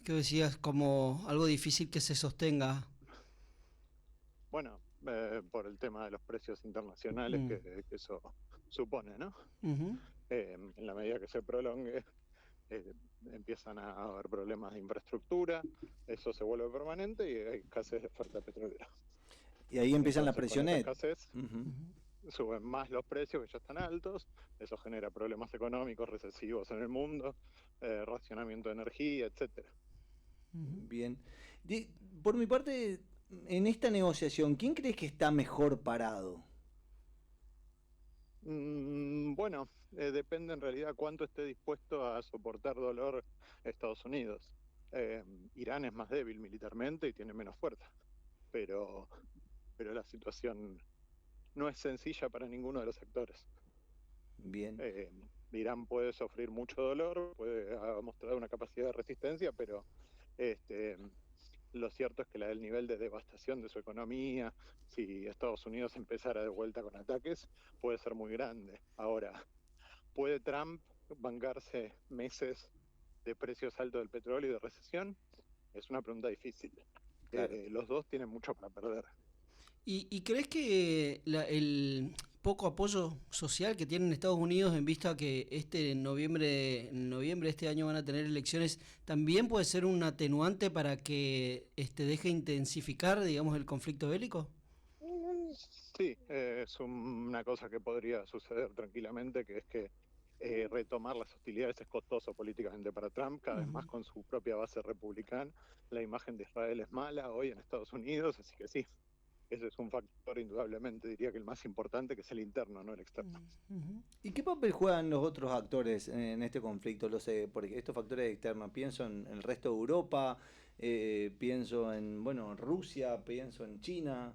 que decías como algo difícil que se sostenga. Bueno, por el tema de los precios internacionales Mm, que eso supone, ¿no? ujú. En la medida que se prolongue, eh, empiezan a haber problemas de infraestructura, eso se vuelve permanente y hay escasez de oferta petrolera. Y ahí empiezan las Entonces, con esa presiones. escasez, Ujú. suben más los precios que ya están altos, eso genera problemas económicos recesivos en el mundo, racionamiento de energía, etcétera. Bien. Por mi parte, en esta negociación, ¿quién crees que está mejor parado? Bueno, depende en realidad cuánto esté dispuesto a soportar dolor Estados Unidos. Eh, Irán es más débil militarmente y tiene menos fuerza, pero, pero la situación no es sencilla para ninguno de los actores. Bien. Eh, Irán puede sufrir mucho dolor, puede ha mostrado una capacidad de resistencia, pero este, lo cierto es que el nivel de devastación de su economía, si Estados Unidos empezara de vuelta con ataques, puede ser muy grande. Ahora, ¿puede Trump bancarse meses de precios altos del petróleo y de recesión? Es una pregunta difícil. Claro. Los dos tienen mucho para perder. ¿Y crees que el poco apoyo social que tienen Estados Unidos en vista que en noviembre de este año van a tener elecciones, también puede ser un atenuante para que deje intensificar, digamos, el conflicto bélico? Sí, es una cosa que podría suceder tranquilamente, que es que retomar las hostilidades es costoso políticamente para Trump, cada vez más con su propia base republicana. La imagen de Israel es mala hoy en Estados Unidos, así que sí, ese es un factor indudablemente, diría que el más importante, que es el interno, no el externo. ¿Y qué papel juegan los otros actores en este conflicto? Porque estos factores externos, pienso en el resto de Europa, pienso en, bueno, en Rusia, pienso en China.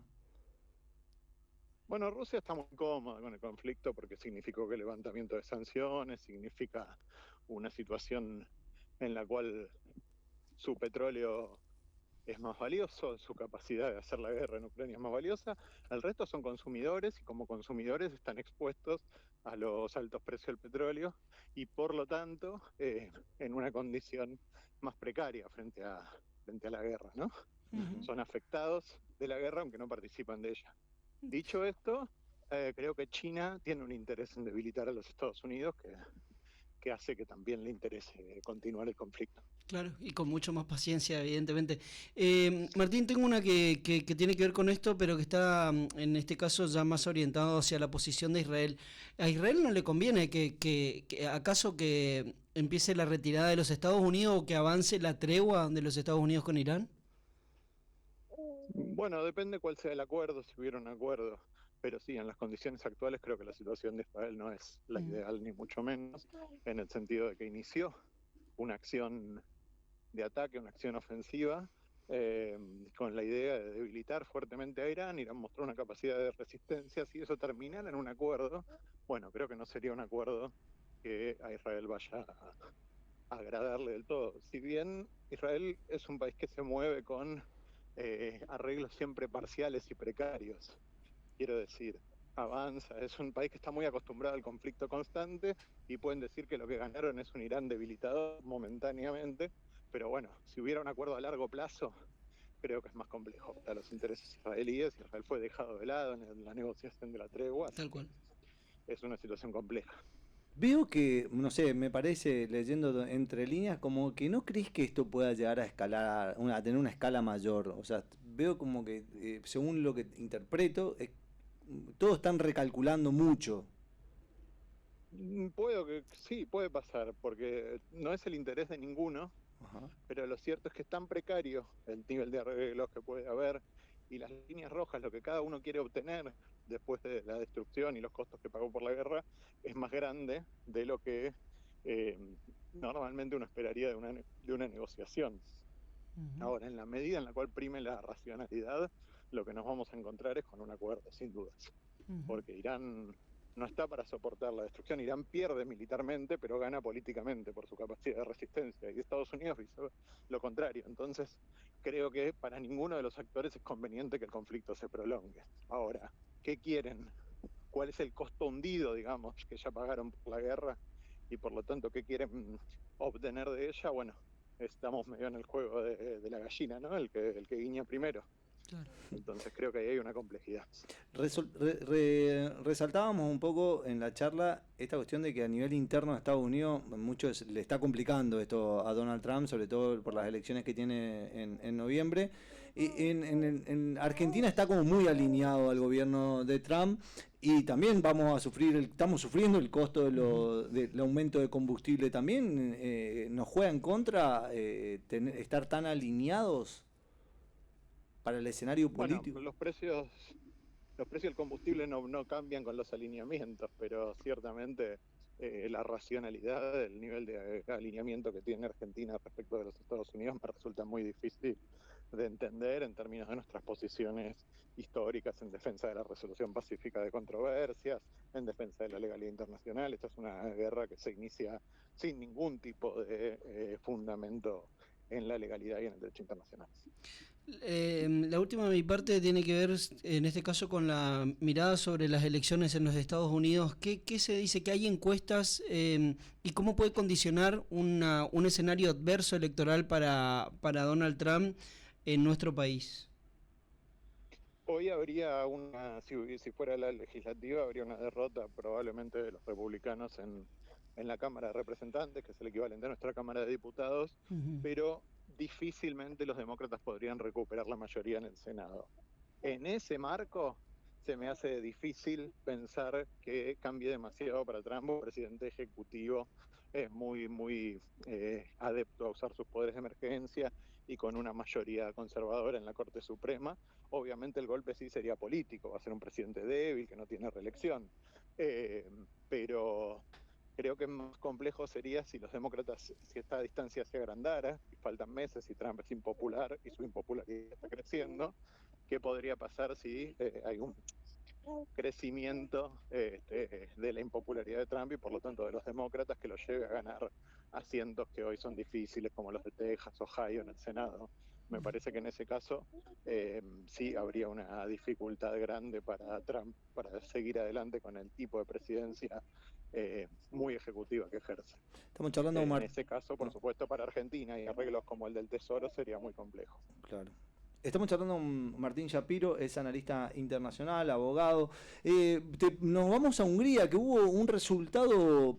Bueno, Rusia está muy cómoda con el conflicto porque significó que el levantamiento de sanciones significa una situación en la cual su petróleo es más valioso, su capacidad de hacer la guerra en Ucrania es más valiosa. El resto son consumidores y como consumidores están expuestos a los altos precios del petróleo y por lo tanto en una condición más precaria frente a la guerra, ¿no? Ujú. Son afectados de la guerra aunque no participan de ella. Dicho esto, creo que China tiene un interés en debilitar a los Estados Unidos que hace que también le interese continuar el conflicto. Claro, y con mucho más paciencia, evidentemente. Martín, tengo una que tiene que ver con esto, pero que está en este caso ya más orientado hacia la posición de Israel. ¿A Israel no le conviene acaso que empiece la retirada de los Estados Unidos o que avance la tregua de los Estados Unidos con Irán? Bueno, depende cuál sea el acuerdo, si hubiera un acuerdo, pero sí, en las condiciones actuales creo que la situación de Israel no es la Mm, ideal, ni mucho menos, en el sentido de que inició una acción de ataque, una acción ofensiva, eh, con la idea de debilitar fuertemente a Irán. Irán mostró una capacidad de resistencia. Si eso terminara en un acuerdo, bueno, creo que no sería un acuerdo que a Israel vaya a agradarle del todo. Si bien Israel es un país que se mueve con arreglos siempre parciales y precarios, quiero decir, avanza, es un país que está muy acostumbrado al conflicto constante y pueden decir que lo que ganaron es un Irán debilitado momentáneamente, pero bueno, si hubiera un acuerdo a largo plazo, creo que es más complejo para los intereses israelíes. Israel fue dejado de lado en la negociación de la tregua, así tal que cual. es una situación compleja. Veo que, no sé, me parece, leyendo entre líneas, como que no crees que esto pueda llegar a escalar, a tener una escala mayor. O sea, veo como que, según lo que interpreto, todos están recalculando mucho. Puedo que sí, puede pasar, porque no es el interés de ninguno, Ajá. pero lo cierto es que es tan precario el nivel de arreglos que puede haber y las líneas rojas, lo que cada uno quiere obtener después de la destrucción y los costos que pagó por la guerra, es más grande de lo que eh, normalmente uno esperaría de una negociación. Ahora, en la medida en la cual prime la racionalidad, lo que nos vamos a encontrar es con un acuerdo, sin dudas, porque Irán no está para soportar la destrucción. Irán pierde militarmente, pero gana políticamente por su capacidad de resistencia. Y Estados Unidos dice lo contrario. Entonces, creo que para ninguno de los actores es conveniente que el conflicto se prolongue. Ahora, ¿qué quieren? ¿Cuál es el costo hundido, digamos, que ya pagaron por la guerra? Y por lo tanto, ¿qué quieren obtener de ella? Bueno, estamos medio en el juego de la gallina, ¿no? El que guiña primero. Claro. Entonces creo que ahí hay una complejidad. Resaltábamos un poco en la charla esta cuestión de que a nivel interno de Estados Unidos muchos le está complicando esto a Donald Trump, sobre todo por las elecciones que tiene en noviembre. Y en Argentina está como muy alineado al gobierno de Trump y también estamos sufriendo el costo del aumento de combustible. También nos juega en contra estar tan alineados para el escenario político. Bueno, los precios del combustible no cambian con los alineamientos, pero ciertamente la racionalidad del nivel de alineamiento que tiene Argentina respecto de los Estados Unidos me resulta muy difícil de entender en términos de nuestras posiciones históricas en defensa de la resolución pacífica de controversias, en defensa de la legalidad internacional. Esta es una guerra que se inicia sin ningún tipo de fundamento en la legalidad y en el derecho internacional. La última de mi parte tiene que ver, en este caso, con la mirada sobre las elecciones en los Estados Unidos. ¿Qué se dice? ¿Que hay encuestas y cómo puede condicionar un escenario adverso electoral para Donald Trump en nuestro país? Hoy habría si fuera la legislativa, habría una derrota probablemente de los republicanos en la Cámara de Representantes, que es el equivalente a nuestra Cámara de Diputados, Uh-huh. pero difícilmente los demócratas podrían recuperar la mayoría en el Senado. En ese marco, se me hace difícil pensar que cambie demasiado para Trump. Un presidente ejecutivo es muy adepto a usar sus poderes de emergencia y con una mayoría conservadora en la Corte Suprema. Obviamente el golpe sí sería político, va a ser un presidente débil que no tiene reelección, pero creo que más complejo sería si los demócratas, si esta distancia se agrandara, y faltan meses y Trump es impopular y su impopularidad está creciendo. ¿Qué podría pasar si hay un crecimiento de la impopularidad de Trump y por lo tanto de los demócratas que lo lleve a ganar asientos que hoy son difíciles, como los de Texas, Ohio en el Senado? Me parece que en ese caso sí habría una dificultad grande para Trump para seguir adelante con el tipo de presidencia muy ejecutiva que ejerce. Estamos charlando En ese caso, por supuesto, para Argentina y arreglos como el del Tesoro sería muy complejo. Claro. Estamos charlando con Martín Shapiro, es analista internacional, abogado. Nos vamos a Hungría, que hubo un resultado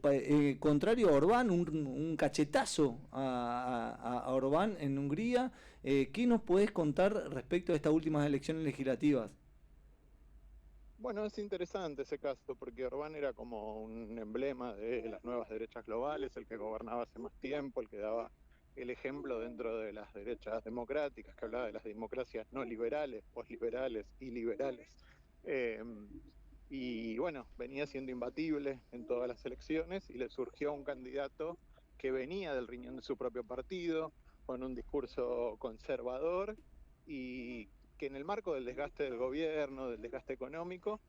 contrario a Orbán, un cachetazo a Orbán en Hungría. ¿Qué nos podés contar respecto a estas últimas elecciones legislativas? Bueno, es interesante ese caso, porque Orbán era como un emblema de las nuevas derechas globales, el que gobernaba hace más tiempo, el que daba el ejemplo dentro de las derechas democráticas, que hablaba de las democracias no liberales, posliberales y liberales. Eh, y bueno, venía siendo imbatible en todas las elecciones y le surgió un candidato que venía del riñón de su propio partido, con un discurso conservador y que en el marco del desgaste del gobierno, del desgaste económico,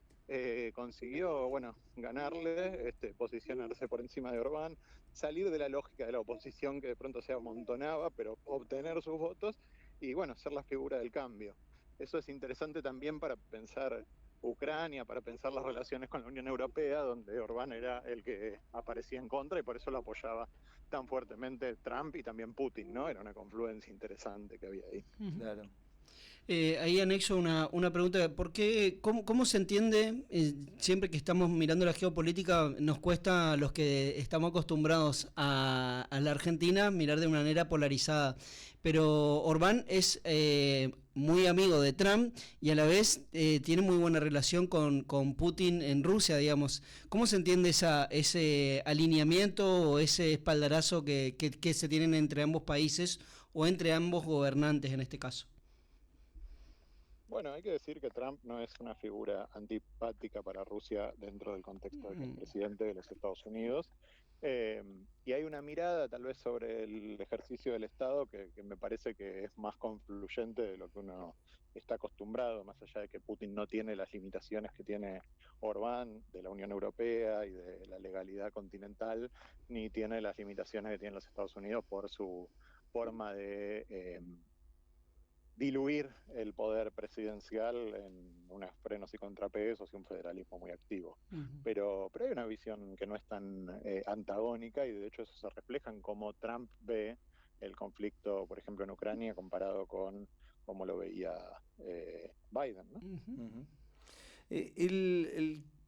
consiguió, bueno, ganarle, posicionarse por encima de Orbán, salir de la lógica de la oposición que de pronto se amontonaba, pero obtener sus votos y, bueno, ser la figura del cambio. Eso es interesante también para pensar Ucrania, para pensar las relaciones con la Unión Europea, donde Orbán era el que aparecía en contra y por eso lo apoyaba tan fuertemente Trump y también Putin, ¿no? Era una confluencia interesante que había ahí. Uh-huh. Claro. Ahí anexo una pregunta, ¿por qué, cómo se entiende, siempre que estamos mirando la geopolítica, nos cuesta a los que estamos acostumbrados a la Argentina mirar de una manera polarizada, pero Orbán es muy amigo de Trump y a la vez tiene muy buena relación con Putin en Rusia, digamos. ¿Cómo se entiende ese alineamiento o ese espaldarazo que se tienen entre ambos países o entre ambos gobernantes en este caso? Bueno, hay que decir que Trump no es una figura antipática para Rusia dentro del contexto de que es presidente de los Estados Unidos. Y hay una mirada tal vez sobre el ejercicio del Estado que me parece que es más confluyente de lo que uno está acostumbrado, más allá de que Putin no tiene las limitaciones que tiene Orbán de la Unión Europea y de la legalidad continental, ni tiene las limitaciones que tienen los Estados Unidos por su forma de diluir el poder presidencial en unos frenos y contrapesos y un federalismo muy activo. Uh-huh. Pero hay una visión que no es tan antagónica y de hecho eso se refleja en cómo Trump ve el conflicto, por ejemplo, en Ucrania comparado con cómo lo veía Biden, ¿no? Uh-huh.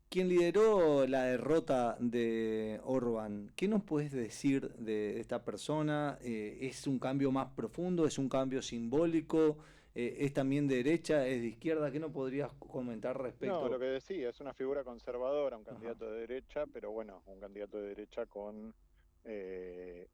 Quien lideró la derrota de Orbán, ¿qué nos puedes decir de esta persona? ¿Es un cambio más profundo? ¿Es un cambio simbólico? ¿Es también de derecha? ¿Es de izquierda? ¿Qué nos podrías comentar respecto? No, lo que decía, es una figura conservadora, un candidato de derecha, pero bueno, un candidato de derecha con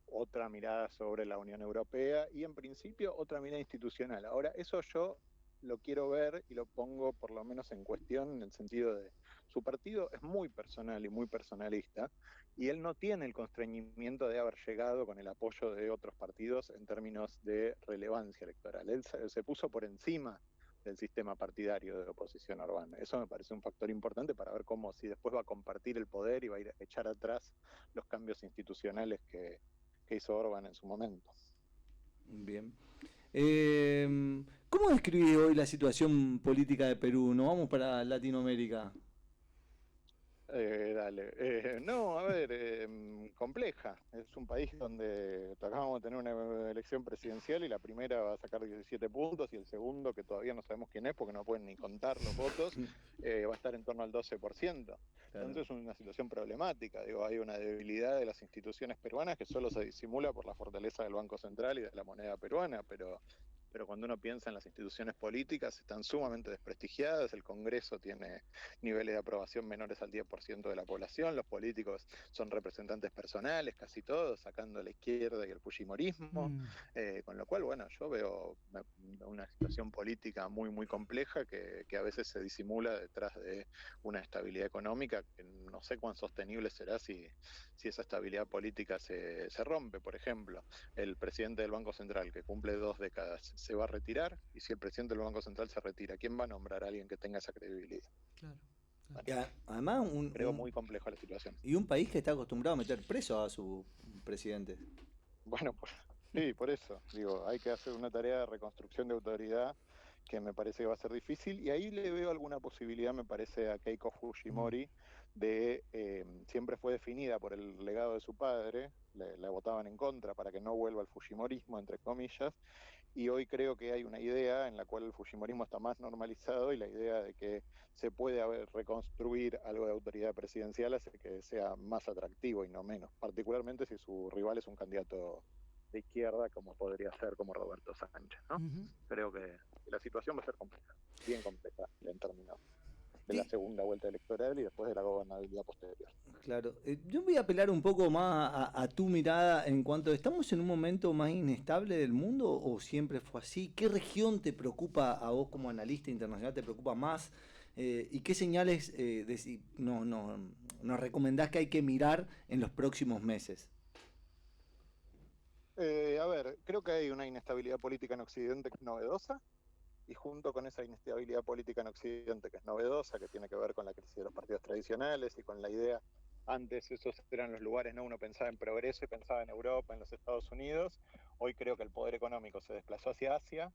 otra mirada sobre la Unión Europea y en principio otra mirada institucional. Ahora, eso yo lo quiero ver y lo pongo por lo menos en cuestión en el sentido de su partido es muy personal y muy personalista y él no tiene el constreñimiento de haber llegado con el apoyo de otros partidos en términos de relevancia electoral. Él se puso por encima del sistema partidario de oposición a Orbán. Eso me parece un factor importante para ver cómo, si después va a compartir el poder y va a ir a echar atrás los cambios institucionales que hizo Orbán en su momento. Bien. ¿Cómo describís hoy la situación política de Perú? ¿Nos vamos para Latinoamérica? Dale. No, a ver, compleja. Es un país donde acabamos de tener una elección presidencial y la primera va a sacar 17 puntos y el segundo, que todavía no sabemos quién es porque no pueden ni contar los votos, va a estar en torno al 12%. Claro. Entonces es una situación problemática. Digo, hay una debilidad de las instituciones peruanas que solo se disimula por la fortaleza del Banco Central y de la moneda peruana, pero cuando uno piensa en las instituciones políticas están sumamente desprestigiadas, el Congreso tiene niveles de aprobación menores al 10% de la población, los políticos son representantes personales, casi todos, sacando a la izquierda y el fujimorismo, con lo cual, bueno, yo veo una situación política muy, muy compleja que a veces se disimula detrás de una estabilidad económica que no sé cuán sostenible será si esa estabilidad política se rompe. Por ejemplo, el presidente del Banco Central, que cumple 2 décadas, se va a retirar, y si el presidente del Banco Central se retira, ¿quién va a nombrar a alguien que tenga esa credibilidad? Claro. Bueno, además, creo muy complejo la situación. Y un país que está acostumbrado a meter preso a su presidente. Bueno, pues sí, por eso. Digo, hay que hacer una tarea de reconstrucción de autoridad que me parece que va a ser difícil, y ahí le veo alguna posibilidad, me parece, a Keiko Fujimori, de siempre fue definida por el legado de su padre, la votaban en contra para que no vuelva al fujimorismo, entre comillas, y hoy creo que hay una idea en la cual el fujimorismo está más normalizado y la idea de que se puede reconstruir algo de autoridad presidencial hace que sea más atractivo y no menos, particularmente si su rival es un candidato de izquierda como podría ser como Roberto Sánchez, ¿no? Creo que la situación va a ser compleja, bien compleja en términos de la segunda vuelta electoral y después de la gobernabilidad posterior. Claro, yo voy a apelar un poco más a tu mirada en cuanto a, ¿estamos en un momento más inestable del mundo o siempre fue así? ¿Qué región te preocupa a vos como analista internacional, te preocupa más? ¿Y qué señales nos recomendás que hay que mirar en los próximos meses? A ver, creo que hay una inestabilidad política en Occidente que es novedosa, y junto con esa inestabilidad política en Occidente que es novedosa, que tiene que ver con la crisis de los partidos tradicionales y con la idea, antes esos eran los lugares, ¿no? Uno pensaba en progreso y pensaba en Europa, en los Estados Unidos, hoy creo que el poder económico se desplazó hacia Asia,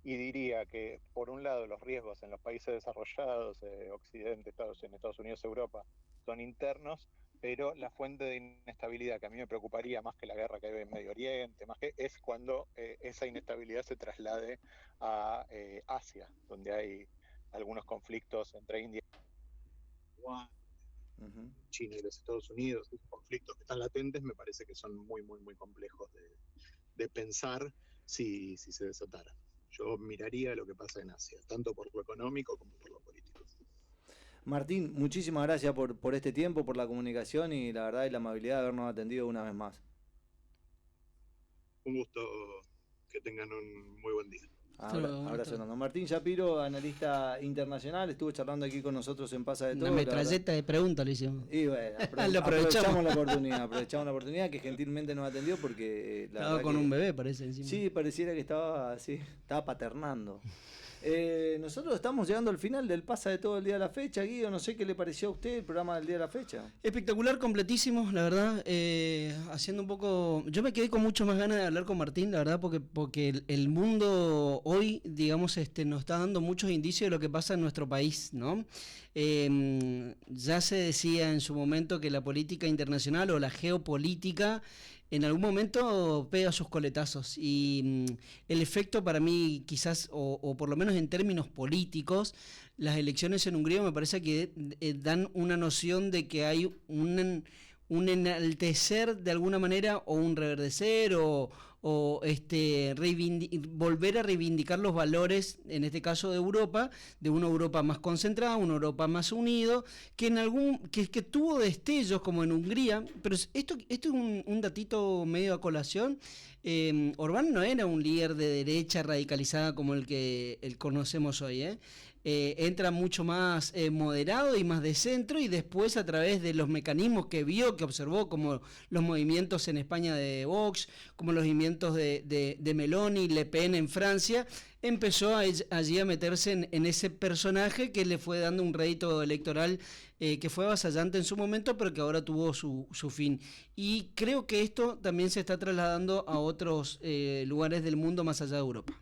y diría que por un lado los riesgos en los países desarrollados, Occidente, en Estados Unidos, Europa, son internos, pero la fuente de inestabilidad que a mí me preocuparía más que la guerra que hay en Medio Oriente, más que es cuando esa inestabilidad se traslade a Asia, donde hay algunos conflictos entre India y China y los Estados Unidos, esos conflictos que están latentes me parece que son muy, muy, muy complejos de pensar si se desataran. Yo miraría lo que pasa en Asia, tanto por lo económico como por lo político. Martín, muchísimas gracias por este tiempo, por la comunicación y la verdad y la amabilidad de habernos atendido una vez más. Un gusto, que tengan un muy buen día. Abrazo enorme. Martín Shapiro, analista internacional, estuvo charlando aquí con nosotros en Pasa de Todo. Una metralleta de preguntas le hicimos. Y bueno, aprovechamos la oportunidad que gentilmente nos atendió porque estaba con un bebé, parece encima. Sí, pareciera que estaba paternando. Nosotros estamos llegando al final del Pasa de Todo el día de la fecha. Guido, no sé qué le pareció a usted el programa del día de la fecha. Espectacular, completísimo, la verdad. Haciendo un poco... Yo me quedé con mucho más ganas de hablar con Martín, la verdad, porque el mundo hoy, digamos, nos está dando muchos indicios de lo que pasa en nuestro país, ¿no? Ya se decía en su momento que la política internacional o la geopolítica en algún momento pega sus coletazos y el efecto para mí quizás, o por lo menos en términos políticos, las elecciones en Hungría me parece que dan una noción de que hay un enaltecer de alguna manera o un reverdecer o volver a reivindicar los valores, en este caso de Europa, de una Europa más concentrada, una Europa más unido, que tuvo destellos como en Hungría, pero esto es un datito medio a colación. Orbán no era un líder de derecha radicalizada como el que conocemos hoy, entra mucho más moderado y más de centro, y después a través de los mecanismos que vio, que observó, como los movimientos en España de Vox, como los movimientos de Meloni, Le Pen en Francia, empezó allí a meterse en ese personaje que le fue dando un rédito electoral que fue avasallante en su momento, pero que ahora tuvo su fin. Y creo que esto también se está trasladando a otros lugares del mundo más allá de Europa.